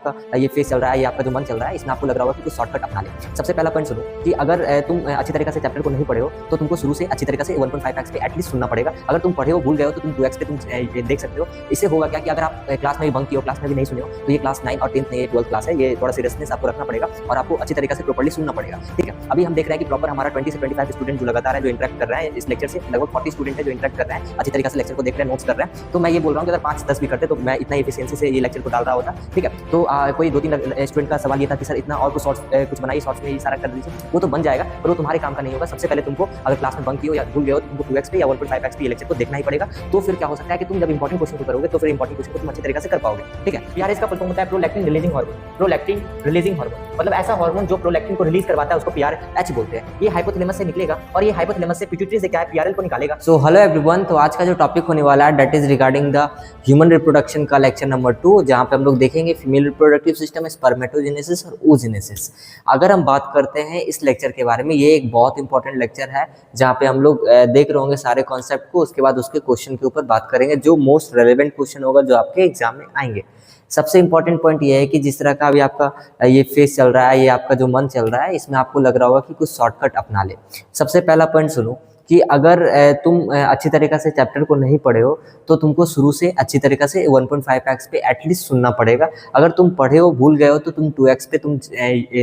आपका ये फेस चल रहा है, ये आपका जो मन चल रहा है, इसमें आपको लग रहा होगा कि कुछ शॉर्टकट अपना ले। सबसे पहला पॉइंट सुनो कि अगर तुम अच्छी तरीके से चैप्टर को नहीं पढ़े हो तो तुमको शुरू से अच्छी तरीके से 1.5x पे एटलीस्ट सुनना पड़ेगा। अगर तुम पढ़े हो भूल गए हो तो तुम 2x पे तुम देख सकते हो। इससे होगा क्या कि अगर आप क्लास में भी बंक किए हो, क्लास में भी नहीं सुने हो, तो ये क्लास 9 और 10th ये 12th क्लास है, ये थोड़ा सीरियसनेस आपको रखना पड़ेगा और आपको अच्छी तरीके से प्रॉपर्ली सुनना पड़ेगा। ठीक है, अभी हम देख रहे हैं कि प्रॉपर हमारा 20 से 25 स्टूडेंट जो लगातार है, जो इंटरेक्ट कर रहे हैं इस लेक्चर से, लगभग 40 स्टूडेंट है जो इंटरेक्ट कर रहे हैं, अच्छी तरीके से लेक्चर को देख रहे हैं, नोट्स कर रहे हैं। तो मैं ये बोल रहा हूँ कि अगर 5-10 भी करते तो मैं इतना एफिशिएंसी से ये लेक्चर को डाल रहा होता। ठीक है, तो कोई 2-3 स्टूडेंट का सवाल ये था कि सर इतना और कुछ बनाइए, शॉर्ट्स में ये सारा कर दीजिए, वो तो बन जाएगा पर वो तुम्हारे काम का नहीं होगा। सबसे पहले तुमको अगर क्लास में बंक किए हो या भूल गए हो तो तुमको 2x पे या 1.5x पे ये लेक्चर को देखना ही पड़ेगा। तो फिर क्या हो सकता है कि तुम जब इंपॉर्टेंट क्वेश्चन को करोगे तो फिर इंपॉर्टेंट क्वेश्चन को तुम अच्छी तरीके से कर पाओगे। ठीक है, यार इसका फुल फॉर्म होता है prolactin releasing hormone. Prolactin releasing hormone मतलब ऐसा हार्मोन जो प्रोलैक्टिन को रिलीज करवाता है, उसको पीआरएच बोलते हैं। ये हाइपोथैलेमस से निकलेगा और ये हाइपोथैलेमस से पिट्यूटरी से क्या है पीआरएल को निकालेगा। सो हेलो एवरीवन, तो आज का जो टॉपिक होने वाला है that is regarding the human reproduction का लेक्चर नंबर 2, जहां पे हम लोग देखेंगे फीमेल रिप्रोडक्टिव सिस्टम, स्पर्मेटोजेनेसिस और oogenesis। अगर हम बात करते हैं इस लेक्चर के बारे में, ये एक बहुत इंपॉर्टेंट लेक्चर है जहाँ पे हम लोग देख रहे होंगे सारे कॉन्सेप्ट को, उसके बाद उसके क्वेश्चन के ऊपर बात करेंगे जो मोस्ट रेलेवेंट क्वेश्चन होगा जो आपके एग्जाम में आएंगे। सबसे इंपॉर्टेंट पॉइंट ये है कि जिस तरह का अभी आपका ये फेस चल रहा है, ये आपका जो मन चल रहा है, इसमें आपको लग रहा होगा कि कुछ शॉर्टकट अपना ले। सबसे पहला पॉइंट सुनो कि अगर तुम अच्छी तरीके से चैप्टर को नहीं पढ़े हो तो तुमको शुरू से अच्छी तरीके से 1.5x पे एटलीस्ट सुनना पड़ेगा। अगर तुम पढ़े हो भूल गए हो तो तुम 2x पे तुम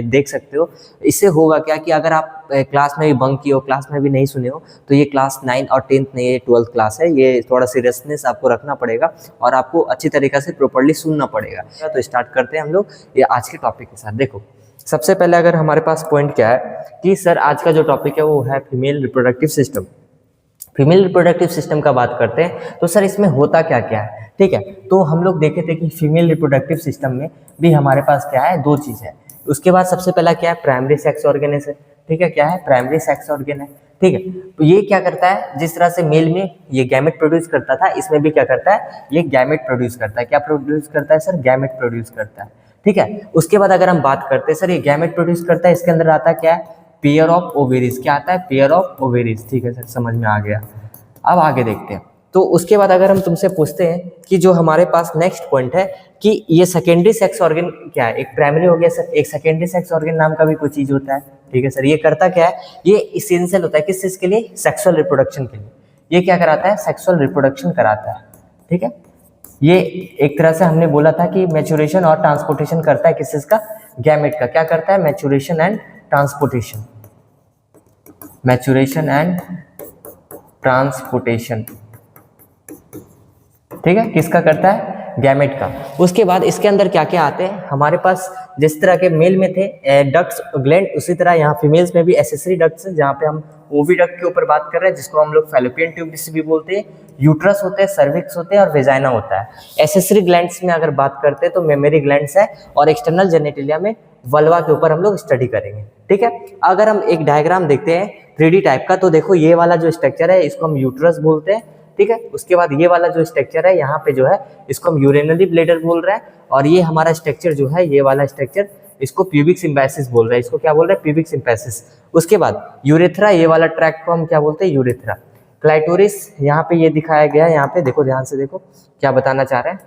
देख सकते हो। इससे होगा क्या कि अगर आप क्लास में भी बंक किए हो, क्लास में भी नहीं सुने हो, तो ये क्लास 9 और 10th नहीं, ये 12th क्लास है, ये थोड़ा सीरियसनेस आपको रखना पड़ेगा और आपको अच्छी तरीके से प्रॉपर्ली सुनना पड़ेगा। तो स्टार्ट करते हैं हम लोग ये आज के टॉपिक के साथ। देखो सबसे पहले अगर हमारे पास पॉइंट क्या है कि सर आज का जो टॉपिक है वो है female reproductive system. Female reproductive system का बात करते हैं तो सर इसमें होता क्या क्या है। ठीक है, तो हम लोग देखे थे कि फीमेल रिप्रोडक्टिव सिस्टम में भी हमारे पास क्या है, 2 चीज़ है। उसके बाद सबसे पहला क्या है, प्राइमरी सेक्स ऑर्गन है। ठीक है, क्या है, प्राइमरी सेक्स ऑर्गन है। ठीक है, तो ये क्या करता है, जिस तरह से मेल में ये गैमेट प्रोड्यूस करता था, इसमें भी क्या करता है, ये गैमेट प्रोड्यूस करता है। क्या प्रोड्यूस करता है सर, गैमेट प्रोड्यूस करता है। ठीक है, उसके बाद अगर हम बात करते हैं सर ये गैमेट प्रोड्यूस करता है, इसके अंदर आता क्या है, पेयर ऑफ ओवेरीज। क्या आता है, पेयर ऑफ ओवेरीज। ठीक है सर, समझ में आ गया। अब आगे देखते हैं। तो उसके बाद अगर हम तुमसे पूछते हैं कि जो हमारे पास नेक्स्ट पॉइंट है कि ये सेकेंडरी सेक्स ऑर्गन क्या है, एक प्राइमरी हो गया सर, एक सेकेंडरी सेक्स ऑर्गन नाम का भी कोई चीज होता है। ठीक है सर, ये करता क्या है, ये इसेंशियल होता है किस चीज के लिए, सेक्सुअल रिप्रोडक्शन के लिए। ये क्या कराता है, सेक्सुअल रिप्रोडक्शन कराता है। ठीक है, ये एक तरह से हमने बोला था कि मैच्योरेशन और ट्रांसपोर्टेशन करता है किस चीज का, गैमेट का। क्या करता है, maturation and transportation, maturation and transportation. ठीक है, किसका करता है, गैमेट का। उसके बाद इसके अंदर क्या क्या आते हैं हमारे पास, जिस तरह के मेल में थे डक्ट्स ग्लैंड, उसी तरह यहाँ फीमेल्स में भी एसेसरी डक्ट्स है, जहाँ पे हम ओविडक्ट के ऊपर बात कर रहे हैं, जिसको हम लोग फैलोपियन ट्यूब भी बोलते हैं। यूट्रस होते हैं, सर्विक्स होते हैं और वेजाइना होता है। एसेसरी ग्लैंड्स में अगर बात करते हैं तो मेमरी ग्लैंड्स है और एक्सटर्नल जेनेटिलिया में वल्वा के ऊपर हम लोग स्टडी करेंगे। ठीक है, अगर हम एक डायग्राम देखते हैं 3D टाइप का, तो देखो ये वाला जो स्ट्रक्चर है इसको हम यूट्रस बोलते हैं। ठीक है, उसके बाद ये वाला जो स्ट्रक्चर है यहाँ पे जो है इसको हम यूरिनरी ब्लैडर बोल रहे हैं, और ये हमारा स्ट्रक्चर जो है, ये वाला स्ट्रक्चर, इसको प्यूबिक सिम्बाइसिस बोल रहे हैं। इसको क्या बोल रहे हैं, प्यूबिक सिम्बाइसिस। उसके बाद यूरेथ्रा, ये वाला ट्रैक को हम क्या बोलते हैं, यूरेथ्रा। क्लाइटोरिस यहाँ पे ये दिखाया गया है, यहाँ पे देखो, ध्यान से देखो क्या बताना चाह रहे हैं।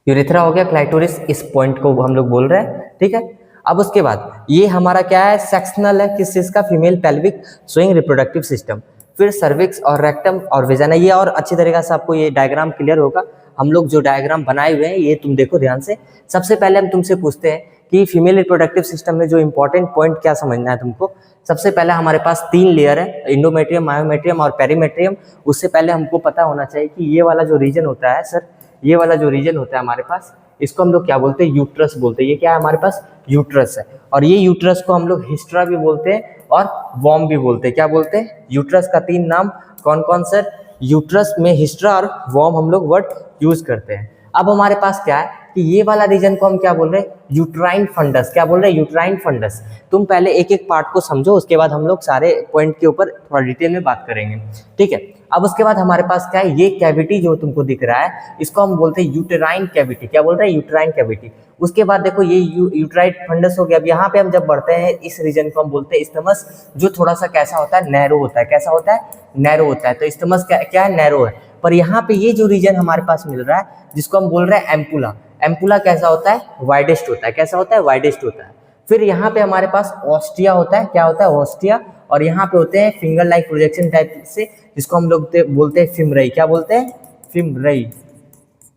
यूरेथ्रा हो गया, क्लाइटोरिस इस पॉइंट को हम लोग बोल रहे हैं। ठीक है, अब उसके बाद ये हमारा क्या है, सेक्शनल है किस चीज का, female pelvic swing reproductive system. फिर सर्विक्स और रेक्टम और वेजाइना। ये और अच्छी तरीके से आपको ये डायग्राम क्लियर होगा। हम लोग जो डायग्राम बनाए हुए हैं ये तुम देखो ध्यान से। सबसे पहले हम तुमसे पूछते हैं कि फीमेल रिप्रोडक्टिव सिस्टम में जो इंपॉर्टेंट पॉइंट क्या समझना है तुमको। सबसे पहले हमारे पास 3 लेयर है, इंडोमेट्रियम, मायोमेट्रियम और पेरीमेट्रियम। उससे पहले हमको पता होना चाहिए कि ये वाला जो रीजन होता है सर, ये वाला जो रीजन होता है हमारे पास, इसको हम लोग क्या बोलते हैं, यूट्रस बोलते हैं। ये क्या है, हमारे पास यूट्रस है। और ये यूट्रस को हम लोग हिस्ट्रा भी बोलते हैं और वॉर्म भी बोलते हैं। क्या बोलते हैं, यूट्रस का 3 नाम कौन कौन सर, यूट्रस में हिस्ट्रा और वॉर्म हम लोग वर्ड यूज करते हैं। अब हमारे पास क्या है कि ये वाला रीजन को हम क्या बोल रहे हैं, यूट्राइन फंडस। क्या बोल रहे हैं, यूट्राइन फंडस। तुम पहले एक एक पार्ट को समझो, उसके बाद हम लोग सारे पॉइंट के ऊपर थोड़ा डिटेल में बात करेंगे। ठीक है, अब उसके बाद हमारे पास क्या है, ये कैविटी जो तुमको दिख रहा है इसको हम बोलते हैं यूटेराइन कैविटी। क्या बोल रहे हैं, यूटेराइन कैविटी। उसके बाद देखो ये यूट्राइन फंडस हो गया। अब यहाँ पे हम जब बढ़ते हैं इस रीजन को हम बोलते हैं स्टमस, जो थोड़ा सा कैसा होता है, नैरो होता है। कैसा होता है, नैरो होता है। तो स्टमस क्या है, नैरो है। पर यहाँ पे ये जो रीजन हमारे पास मिल रहा है जिसको हम बोल रहे हैं एम्पुला, एम्पुला कैसा होता है, वाइडेस्ट होता है। कैसा होता है, वाइडेस्ट होता है। फिर यहाँ पे हमारे पास ऑस्टिया होता है, क्या होता है, ऑस्टिया। और यहाँ पे होते हैं फिंगर लाइक प्रोजेक्शन टाइप से, जिसको हम लोग बोलते हैं फिमरई। क्या बोलते हैं, फिमरई,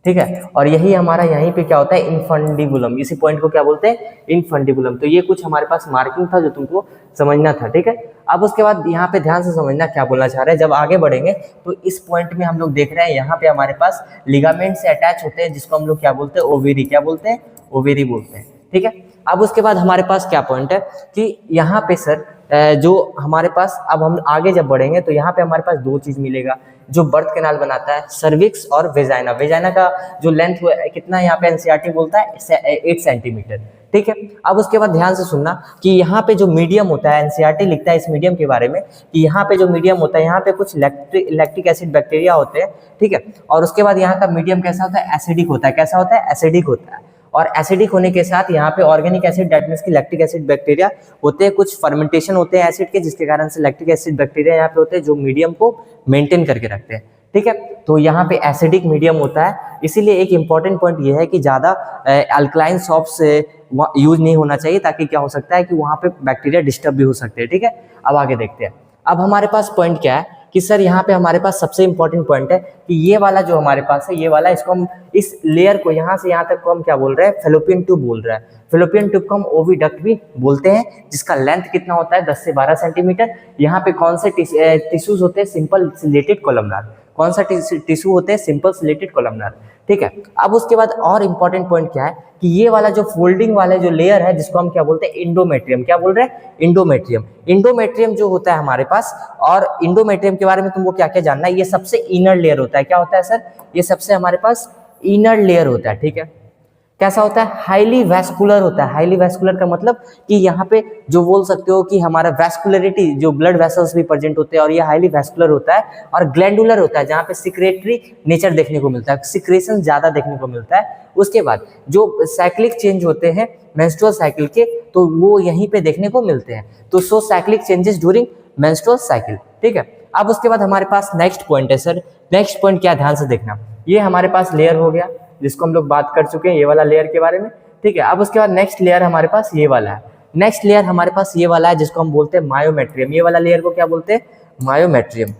ठीक है। और यही हमारा यहीं पे क्या होता है, इनफंडिबुलम। इसी पॉइंट को क्या बोलते हैं, इनफंडिबुलम। तो ये कुछ हमारे पास मार्किंग था जो तुमको समझना था, ठीक है। अब उसके बाद यहाँ पे ध्यान से समझना क्या बोलना चाह रहे हैं। जब आगे बढ़ेंगे तो इस पॉइंट में हम लोग देख रहे हैं यहाँ पे हमारे पास लिगामेंट से अटैच होते हैं, जिसको हम लोग क्या बोलते हैं, ओवेरी। क्या बोलते हैं, ओवेरी बोलते हैं, ठीक है। अब उसके बाद हमारे पास क्या पॉइंट है कि यहाँ पे सर जो हमारे पास, अब हम आगे जब बढ़ेंगे तो यहाँ पे हमारे पास दो चीज मिलेगा जो बर्थ कैनाल बनाता है, सर्विक्स और वेजाइना। वेजाइना का जो लेंथ कितना यहाँ पे एनसीईआरटी बोलता है 8 सेंटीमीटर, ठीक है। अब उसके बाद ध्यान से सुनना कि यहाँ पे जो मीडियम होता है, एनसीईआरटी लिखता है इस मीडियम के बारे में कि यहाँ पे जो मीडियम होता है, यहाँ पे कुछ लैक्टिक एसिड बैक्टीरिया होते हैं, ठीक है। और उसके बाद यहाँ का मीडियम कैसा होता है, एसिडिक होता है। कैसा होता है, एसिडिक होता है। और एसिडिक होने के साथ यहाँ पे ऑर्गेनिक एसिड, दैट मींस की लैक्टिक एसिड बैक्टीरिया होते हैं। कुछ फर्मेंटेशन होते हैं एसिड के, जिसके कारण से लैक्टिक एसिड बैक्टीरिया यहाँ पे होते हैं जो मीडियम को मेंटेन करके रखते हैं, ठीक है। तो यहाँ पे एसिडिक मीडियम होता है, इसीलिए एक इंपॉर्टेंट पॉइंट ये है कि ज़्यादा अल्कलाइन सॉल्ट्स यूज नहीं होना चाहिए, ताकि क्या हो सकता है कि वहाँ पे बैक्टीरिया डिस्टर्ब भी हो सकते हैं, ठीक है। अब आगे देखते हैं। अब हमारे पास पॉइंट क्या है कि सर यहाँ पे हमारे पास सबसे इंपॉर्टेंट पॉइंट है कि ये वाला जो हमारे पास है, ये वाला, इसको हम इस लेयर को यहाँ से यहाँ तक को हम क्या बोल रहे हैं, फेलोपियन ट्यूब बोल रहे हैं। फेलोपियन ट्यूब को हम ओविडक्ट भी बोलते हैं, जिसका लेंथ कितना होता है, 10 से 12 सेंटीमीटर। यहाँ पे कौन से टिश्यूज होते हैं, सिंपल सिलेटेड कोलमनार। कौन सा टिश्यू होते हैं, सिंपल सिलेटेड कोलमनार, ठीक है। अब उसके बाद और इंपॉर्टेंट पॉइंट क्या है कि ये वाला जो फोल्डिंग वाला जो लेयर है, जिसको हम क्या बोलते हैं, इंडोमेट्रियम। क्या बोल रहे हैं, इंडोमेट्रियम। इंडोमेट्रियम जो होता है हमारे पास, और इंडोमेट्रियम के बारे में तुमको क्या क्या जानना है, ये सबसे इनर लेयर होता है। क्या होता है सर, ये सबसे हमारे पास इनर लेयर होता है, ठीक है। कैसा होता है, हाईली वैस्कुलर होता है। हाईली वैस्कुलर का मतलब कि यहाँ पे जो बोल सकते हो कि हमारा वैस्कुलरिटी, जो ब्लड वेसल्स भी प्रेजेंट होते हैं, और ये हाईली वैस्कुलर होता है। और ग्लैंडुलर होता है, जहाँ पे सिक्रेटरी नेचर देखने को मिलता है, सिक्रेशन ज्यादा देखने को मिलता है। उसके बाद जो साइक्लिक चेंज होते हैं मेंस्ट्रुअल साइकिल के, तो वो यहीं पे देखने को मिलते हैं। तो so cyclic changes during menstrual cycle, ठीक है। अब उसके बाद हमारे पास नेक्स्ट पॉइंट है सर। नेक्स्ट पॉइंट क्या, ध्यान से देखना। ये हमारे पास लेयर हो गया जिसको हम लोग बात कर चुके हैं, ये वाला लेयर के बारे में, ठीक है। अब उसके बाद नेक्स्ट लेयर हमारे पास ये वाला है। नेक्स्ट लेयर हमारे पास ये वाला है, जिसको हम बोलते हैं मायोमेट्रियम। ये वाला लेयर को क्या बोलते हैं, मायोमेट्रियम।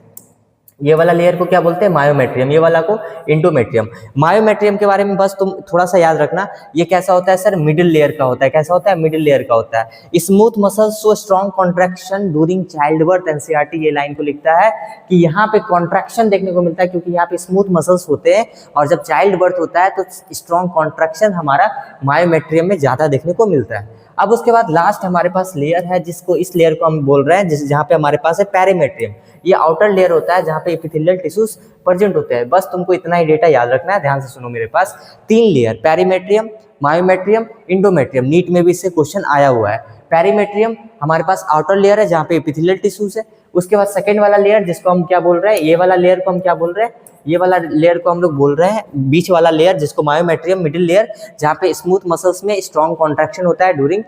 ये वाला लेयर को क्या बोलते हैं, मायोमेट्रियम। ये वाला को इंडोमेट्रियम। मायोमेट्रियम के बारे में बस तुम थोड़ा सा याद रखना, ये कैसा होता है सर, मिडिल लेयर का होता है। कैसा होता है, मिडिल लेयर का होता है। Smooth muscles show strong contraction during child birth. NCERT ये लाइन को लिखता है कि यहाँ पे कॉन्ट्रैक्शन देखने को मिलता है, क्योंकि यहाँ पे स्मूथ मसल्स होते हैं, और जब चाइल्ड बर्थ होता है तो स्ट्रॉन्ग कॉन्ट्रैक्शन हमारा मायोमेट्रियम में ज्यादा देखने को मिलता है। अब उसके बाद लास्ट हमारे पास लेयर है, जिसको इस लेयर को हम बोल रहे हैं, जहाँ पे हमारे पास है पेरीमेट्रियम। ये आउटर लेयर होता है, जहाँ पे एपिथेलियल टिश्यूज प्रेजेंट होते हैं। बस तुमको इतना ही डेटा याद रखना है। ध्यान से सुनो, मेरे पास 3 layer, perimetrium, myometrium, endometrium. NEET में भी इससे क्वेश्चन आया हुआ है। पेरीमेट्रियम हमारे पास आउटर लेयर है, जहाँ पे एपिथेलियल टिश्यूज है। उसके बाद सेकेंड वाला लेयर, जिसको हम क्या बोल रहे हैं, ये वाला लेयर को हम क्या बोल रहे हैं, ये वाला लेयर को हम लोग बोल रहे हैं बीच वाला लेयर, जिसको मायोमेट्रियम, मिडिल लेयर, जहाँ पे स्मूथ मसल्स में स्ट्रॉन्ग कॉन्ट्रैक्शन होता है ड्यूरिंग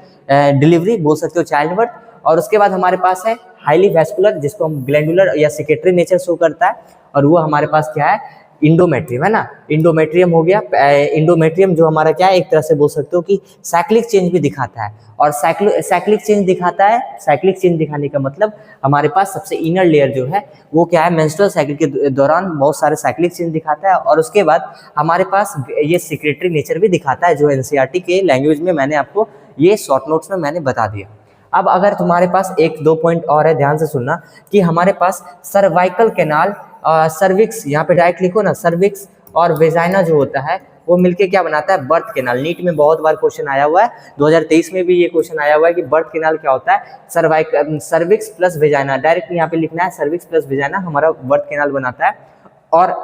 डिलीवरी, बोल सकते हो चाइल्ड बर्थ। और उसके बाद हमारे पास है हाईली वैस्कुलर, जिसको हम ग्लैंडुलर या सिक्रेटरी नेचर शो करता है। और वो हमारे पास क्या है, इंडोमेट्रियम, है ना। इंडोमेट्रियम हो गया। इंडोमेट्रियम जो हमारा क्या है, एक तरह से बोल सकते हो कि साइक्लिक चेंज भी दिखाता है। और साइक्लिक चेंज दिखाता है। साइक्लिक चेंज दिखाने का मतलब हमारे पास सबसे इनर लेयर जो है वो क्या है, मेंस्ट्रुअल साइकिल के दौरान बहुत सारे साइक्लिक चेंज दिखाता है। और उसके बाद हमारे पास ये सिक्रेटरी नेचर भी दिखाता है, जो एनसीईआरटी के लैंग्वेज में मैंने आपको ये शॉर्ट नोट्स में मैंने बता दिया। अब अगर तुम्हारे पास 1-2 पॉइंट और है, ध्यान से सुनना कि हमारे पास सर्वाइकल कैनाल, सर्विक्स, यहाँ पे डायरेक्ट लिखो ना, सर्विक्स और वेजाइना जो होता है वो मिलके क्या बनाता है, बर्थ कैनाल। नीट में बहुत बार क्वेश्चन आया हुआ है, 2023 में भी ये क्वेश्चन आया हुआ है कि बर्थ कैनाल क्या होता है, सर्विक्स प्लस वेजाइना। डायरेक्ट यहाँ पे लिखना है, सर्विक्स प्लस वेजाइना हमारा बर्थ कैनाल बनाता है। और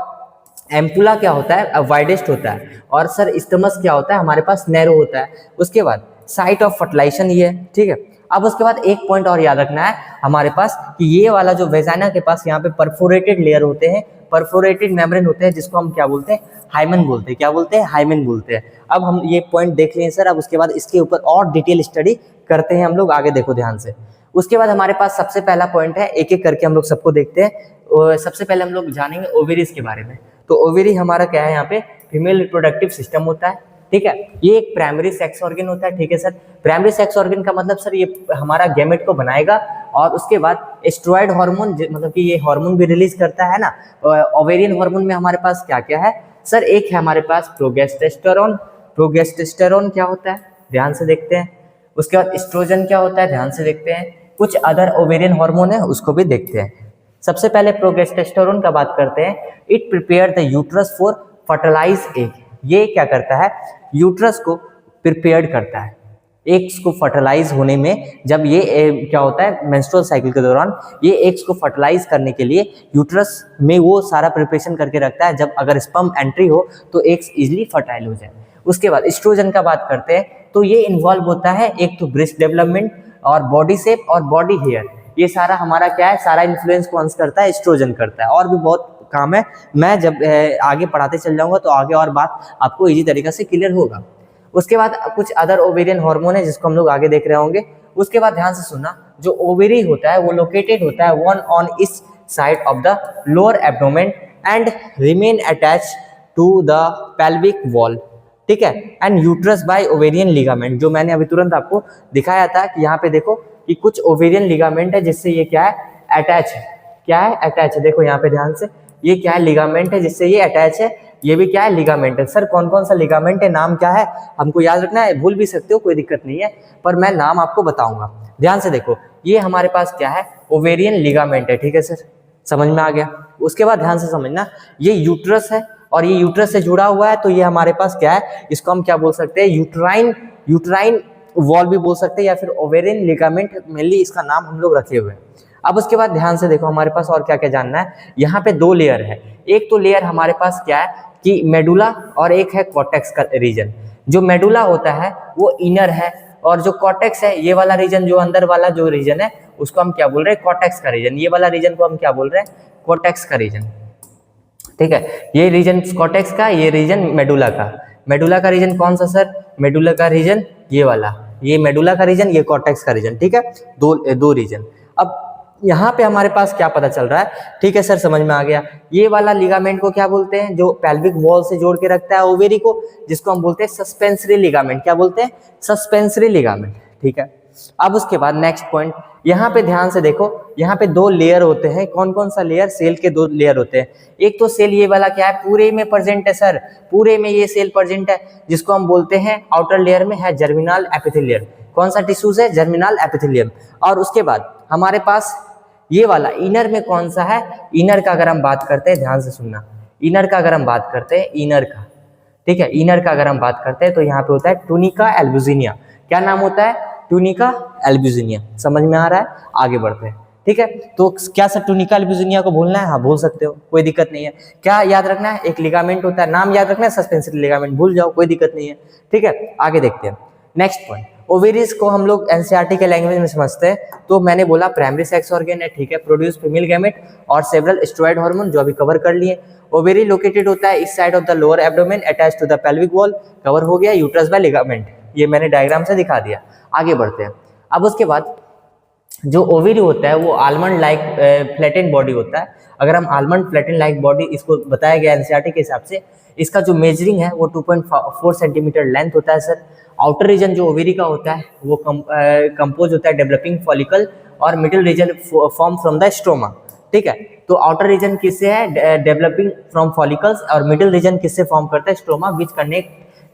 एम्पुला क्या होता है, वाइडेस्ट होता है। और सर स्टमस क्या होता है, हमारे पास नैरो होता है। उसके बाद साइट ऑफ फर्टिलाइजेशन ये है, ठीक है। अब उसके बाद एक पॉइंट और याद रखना है हमारे पास कि ये वाला जो वेजाइना के पास यहाँ पे परफोरेटेड लेयर होते हैं, परफोरेटेड मेम्ब्रेन होते हैं, जिसको हम क्या बोलते हैं, हाइमेन बोलते हैं। क्या बोलते हैं, हाइमेन बोलते हैं। अब हम ये पॉइंट देख लें सर। अब उसके बाद इसके ऊपर और डिटेल स्टडी करते हैं हम लोग आगे, देखो ध्यान से। उसके बाद हमारे पास सबसे पहला पॉइंट है, एक एक करके हम लोग सबको देखते हैं। सबसे पहले हम लोग जानेंगे ओवेरीज के बारे में। तो ओवेरी हमारा क्या है, यहाँ पे फीमेल रिप्रोडक्टिव सिस्टम होता है। ठीक है। ये एक प्राइमरी सेक्स ऑर्गन होता है, ठीक है सर। प्राइमरी सेक्स ऑर्गन का मतलब सर ये हमारा गैमेट को बनाएगा और उसके बाद स्टेरॉइड हार्मोन मतलब कि ये हार्मोन भी रिलीज करता है ना। ओवेरियन हार्मोन में हमारे पास क्या क्या है सर, एक है हमारे पास प्रोगेस्टेस्टेरोन। प्रोगेस्टेस्टेरोन क्या होता है ध्यान से देखते हैं। उसके बाद एस्ट्रोजन क्या होता है ध्यान से देखते हैं। कुछ अदर ओवेरियन हार्मोन है उसको भी देखते हैं। सबसे पहले प्रोगेस्टेस्टेरोन का बात करते हैं। It prepare the uterus for fertilize egg. ये क्या करता है, यूट्रस को प्रिपेयर्ड करता है एग्स को फर्टिलाइज होने में। जब ये क्या होता है मेंस्ट्रुअल साइकिल के दौरान ये एग्स को फर्टिलाइज करने के लिए यूट्रस में वो सारा प्रिपरेशन करके रखता है, जब अगर स्पर्म एंट्री हो तो एग्स इजिली फर्टाइल हो जाए। उसके बाद एस्ट्रोजन का बात करते हैं तो ये इन्वॉल्व होता है एक तो ब्रेस्ट डेवलपमेंट और बॉडी शेप और बॉडी हेयर। ये सारा हमारा क्या है, सारा इन्फ्लुएंस कौन करता है, एस्ट्रोजन करता है। और भी बहुत काम है, मैं जब आगे पढ़ाते चल जाऊंगा तो आगे और बात आपको इजी तरीके से क्लियर होगा। उसके बाद कुछ अदर ओवेरियन हार्मोन है जिसको हम लोग आगे देख रहे होंगे। उसके बाद ध्यान से सुनना, जो ओवेरी होता है वो लोकेटेड होता है one on each side of the lower abdomen and remain attach to the pelvic wall, ठीक है, and uterus by ovarian ligament. जो मैंने अभी तुरंत आपको दिखाया था कि यहाँ पे देखो कि कुछ ओवेरियन लिगामेंट है जिससे ये क्या है अटैच है। क्या है अटैच है, देखो यहाँ पे ध्यान से, ये क्या है लिगामेंट है जिससे ये अटैच है। ये भी क्या है लिगामेंट है। सर कौन कौन सा लिगामेंट है, नाम क्या है, हमको याद रखना है, भूल भी सकते हो कोई दिक्कत नहीं है, पर मैं नाम आपको बताऊंगा। ध्यान से देखो, ये हमारे पास क्या है ओवेरियन लिगामेंट है, ठीक है सर, समझ में आ गया। उसके बाद ध्यान से समझना, ये यूट्रस है और ये यूट्रस से जुड़ा हुआ है, तो ये हमारे पास क्या है, इसको हम क्या बोल सकते हैं, यूट्राइन वॉल भी बोल सकते हैं या फिर ओवेरियन लिगामेंट, मेनली इसका नाम हम लोग रखे हुए हैं। अब उसके बाद ध्यान से देखो हमारे पास और क्या क्या जानना है। यहाँ पे दो लेयर है, एक तो लेयर हमारे पास क्या है कि मेडुला और एक है कॉर्टेक्स का रीजन। जो मेडुला होता है वो इनर है और जो कॉर्टेक्स है ये वाला रीजन, जो अंदर वाला जो रीजन है उसको हम क्या बोल रहे हैं, कॉर्टेक्स का रीजन। ये वाला रीजन को हम क्या बोल रहे हैं, कॉर्टेक्स का रीजन, ठीक है। ये रीजन कॉर्टेक्स का, ये रीजन मेडुला का। मेडुला का रीजन कौन सा सर, मेडुला का रीजन ये वाला, ये मेडुला का रीजन, ये कॉर्टेक्स का रीजन, ठीक है, दो रीजन। अब यहाँ पे हमारे पास क्या पता चल रहा है, ठीक है सर समझ में आ गया। ये वाला लिगामेंट को क्या बोलते हैं, जो पेल्विक वॉल से जोड़ के रखता है ओवेरी को, जिसको हम बोलते हैं सस्पेंसरी लिगामेंट। क्या बोलते हैं, सस्पेंसरी लिगामेंट, ठीक है। अब उसके बाद नेक्स्ट पॉइंट, यहाँ पे ध्यान से देखो, यहाँ पे दो लेयर होते हैं। कौन कौन सा लेयर, सेल के दो लेयर होते हैं। एक तो सेल ये वाला क्या है, पूरे में प्रेजेंट है सर, पूरे में ये सेल प्रेजेंट है, जिसको हम बोलते हैं आउटर लेयर में है जर्मिनल एपिथेलियम। कौन सा टिश्यूज है, जर्मिनल एपिथेलियम। और उसके बाद हमारे पास ये वाला इनर में कौन सा है, इनर का अगर हम बात करते हैं, ध्यान से सुनना, इनर का अगर हम बात करते हैं, इनर का, ठीक है, इनर का अगर हम बात करते हैं तो यहाँ पे होता है टूनिका एल्ब्यूजिनिया। क्या नाम होता है, टूनिका एल्ब्यूजिनिया। समझ में आ रहा है, आगे बढ़ते हैं, ठीक है। तो क्या सर टूनिका एल्ब्यूजिनिया को भूलना है, हाँ भूल सकते हो, कोई दिक्कत नहीं है। क्या याद रखना है, एक लिगामेंट होता है, नाम याद रखना है सस्पेंसरी लिगामेंट, भूल जाओ कोई दिक्कत नहीं है, ठीक है। आगे देखते हैं नेक्स्ट पॉइंट। ओवेरीज को हम लोग एनसीईआरटी के लैंग्वेज में समझते हैं, तो मैंने बोला प्राइमरी सेक्स ऑर्गन है, ठीक है, प्रोड्यूस फीमेल गैमेट और सेवरल स्टेरॉइड हार्मोन, जो अभी कवर कर लिए। ओवेरी लोकेटेड होता है इस side of the lower abdomen attach to the pelvic wall, cover हो गया। यूट्रस बाय लिगामेंट, ये मैंने डायग्राम से दिखा दिया। आगे बढ़ते हैं। अब उसके बाद जो ओवेरी होता है वो आलमंड लाइक फ्लैटेन बॉडी होता है। अगर हम आलमंड फ्लैटेन लाइक बॉडी, इसको बताया गया एनसीईआरटी के हिसाब से, इसका जो मेजरिंग है वो 2.4 सेंटीमीटर लेंथ होता है सर। आउटर रीजन जो ओवेरी का होता है वो कंपोज होता है डेवलपिंग फॉलिकल और middle region form from the stroma, ठीक है। तो आउटर रीजन किससे है, डेवलपिंग फ्रॉम फॉलिकल्स, और मिडिल रीजन किससे फॉर्म करता है, stroma, which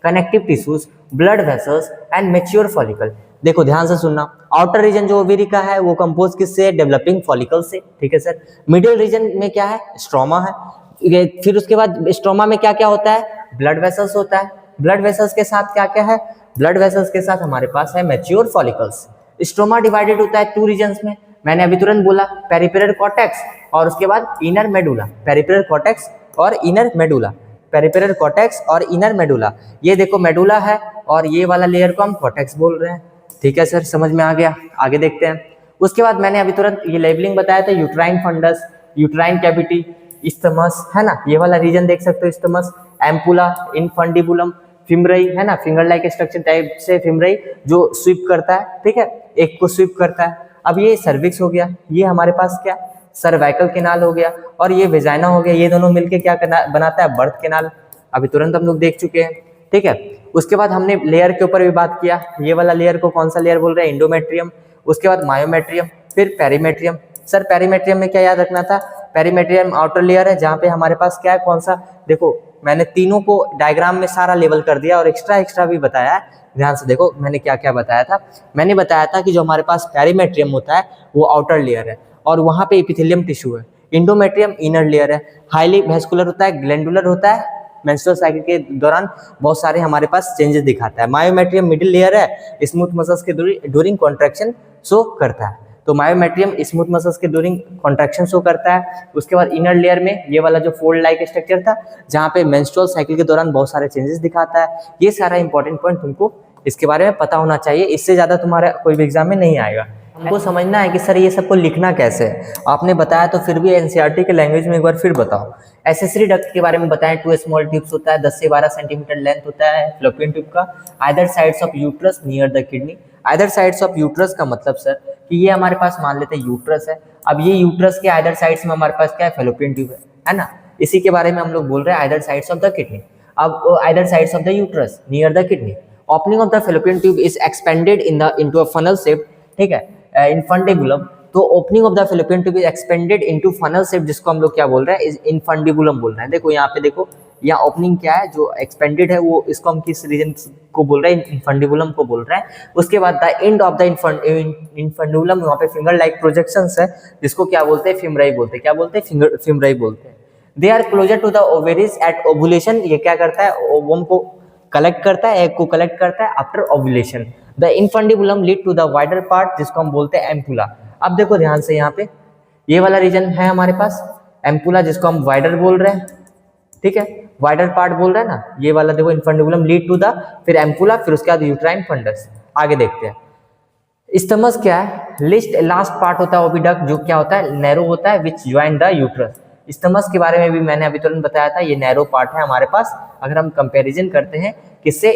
connective tissues, blood vessels and mature follicle. देखो ध्यान से सुनना, आउटर रीजन जो ओवेरी का है वो कंपोज किससे, डेवलपिंग फॉलिकल से, ठीक है सर। मिडिल रीजन में क्या है, स्ट्रोमा है। फिर उसके बाद स्ट्रोमा में क्या क्या होता है, ब्लड वेसल्स होता है। ब्लड वेसल्स के साथ क्या क्या है, ब्लड वेसल्स के साथ हमारे पास है मैच्योर फॉलिकल्स। स्ट्रोमा डिवाइडेड होता है 2 रीजन्स में, मैंने अभी तुरंत बोला, पेरिफेरल कॉर्टेक्स और उसके बाद इनर मेडुला। पेरिफेरल कॉर्टेक्स और इनर मेडुला, पेरिफेरल कॉर्टेक्स और इनर मेडुला। ये देखो मेडुला है और ये वाला लेयर को हम कॉर्टेक्स बोल रहे हैं, ठीक है सर, समझ में आ गया। आगे देखते हैं। उसके बाद मैंने अभी तुरंत ये लेबलिंग बताया था, uterine fundus, uterine cavity, isthmus, है ना, ये वाला रीजन देख सकते हो, इस्थमस, एम्पुला, इनफंडिबुलम, फिमरई, है ना, फिंगर लाइक स्ट्रक्चर टाइप से फिमरई जो स्वीप करता है, ठीक है, एक को स्वीप करता है। अब ये सर्विक्स हो गया, ये हमारे पास क्या, सर्वाइकल केनाल हो गया, और ये वेजाइना हो गया। ये दोनों मिलके क्या बनाता है, बर्थ केनाल, अभी तुरंत हम लोग देख चुके हैं, ठीक है। उसके बाद हमने लेयर के ऊपर भी बात किया, ये वाला लेयर को कौन सा लेयर बोल रहे हैं, इंडोमेट्रियम। उसके बाद मायोमेट्रियम, फिर पेरीमेट्रियम। सर पेरीमेट्रियम में क्या याद रखना था, पेरीमेट्रियम आउटर लेयर है जहाँ पे हमारे पास क्या है, कौन सा, देखो मैंने तीनों को डायग्राम में सारा लेवल कर दिया और एक्स्ट्रा भी बताया है। ध्यान से देखो मैंने क्या क्या बताया था। मैंने बताया था कि जो हमारे पास पेरीमेट्रियम होता है वो आउटर लेयर है और वहाँ पे एपिथेलियम टिश्यू है। इंडोमेट्रियम इनर लेयर है, हाईली वेस्कुलर होता है, ग्लैंडुलर होता है, मेंस्ट्रुअल साइकिल के दौरान बहुत सारे हमारे पास चेंजेस दिखाता है। मायोमेट्रियम मिडिल लेयर है, स्मूथ मसल्स के ड्यूरिंग कॉन्ट्रैक्शन शो करता है। तो मायोमेट्रियम स्मूथ मसल्स के ड्यूरिंग कॉन्ट्रैक्शन शो करता है। उसके बाद इनर लेयर में ये वाला जो फोल्ड लाइक स्ट्रक्चर था जहाँ पे मेंस्ट्रुअल साइकिल के दौरान बहुत सारे चेंजेस दिखाता है। ये सारा इंपॉर्टेंट पॉइंट तुमको इसके बारे में पता होना चाहिए, इससे ज़्यादा तुम्हारा कोई भी एग्जाम में नहीं आएगा। हमको समझना है कि सर ये सबको लिखना कैसे है, आपने बताया तो फिर भी एनसीईआरटी के लैंग्वेज में एक बार फिर बताओ। एसेसरी डक्ट के बारे में बताएं, 2 स्मॉल ट्यूब्स होता है, 10 से 12 सेंटीमीटर लेंथ होता है फ्लोपियन ट्यूब का, either sides of uterus near the kidney. Either sides of uterus का मतलब सर कि ये हमारे पास मान लेते हैं यूट्रस है, अब ये यूट्रस के आइदर साइड्स में हमारे पास क्या है, फेलोपियन ट्यूब है ना, इसी के बारे में हम लोग बोल रहे हैं either sides of the kidney. अब either sides of the uterus near the kidney, opening of the fallopian tube is expanded into a funnel shape, ठीक है, इनफंडिबुलम। तो opening of the fallopian tube is expanded into funnel shape, जिसको हम लोग क्या बोल रहे हैं, इनफंडिबुलम बोल रहे हैं। देखो यहाँ पे देखो, यहाँ ओपनिंग क्या है जो एक्सपेंडेड है, वो इसको हम किस रीजन को बोल रहे हैं, इनफंडिबुलम को बोल रहे हैं। उसके बाद the end of the infundibulum, वहाँ पे फिंगर लाइक प्रोजेक्शंस है जिसको क्या बोलते हैं, फिमराई बोलते हैं। क्या बोलते हैं, फिमराई बोलते हैं। They are closer to the ovaries at ovulation, ये क्या करता है, ओवम को कलेक्ट करता है, एग को कलेक्ट करता है after ovulation. The infundibulum lead to the wider part जिसको हम बोलते हैं एम्पुला। अब देखो ध्यान से, यहाँ पे ये वाला रीजन है हमारे पास एम्पुला, जिसको हम वाइडर बोल रहे हैं, ठीक है, वाइडर पार्ट बोल रहे हैं ना, ये वाला देखो इनफंडिबुलम लीड टू द, फिर एम्पुला, फिर उसके बाद यूट्राइन फंडस। आगे देखते हैं, स्टमस क्या है, लास्ट पार्ट होता है ओविडक्ट, जो क्या होता है, नैरो होता है, विच ज्वाइन द यूट्रस। स्टमस के बारे में भी मैंने अभी तुरंत बताया था, ये नैरो पार्ट है हमारे पास, अगर हम कंपैरिजन करते हैं किससे,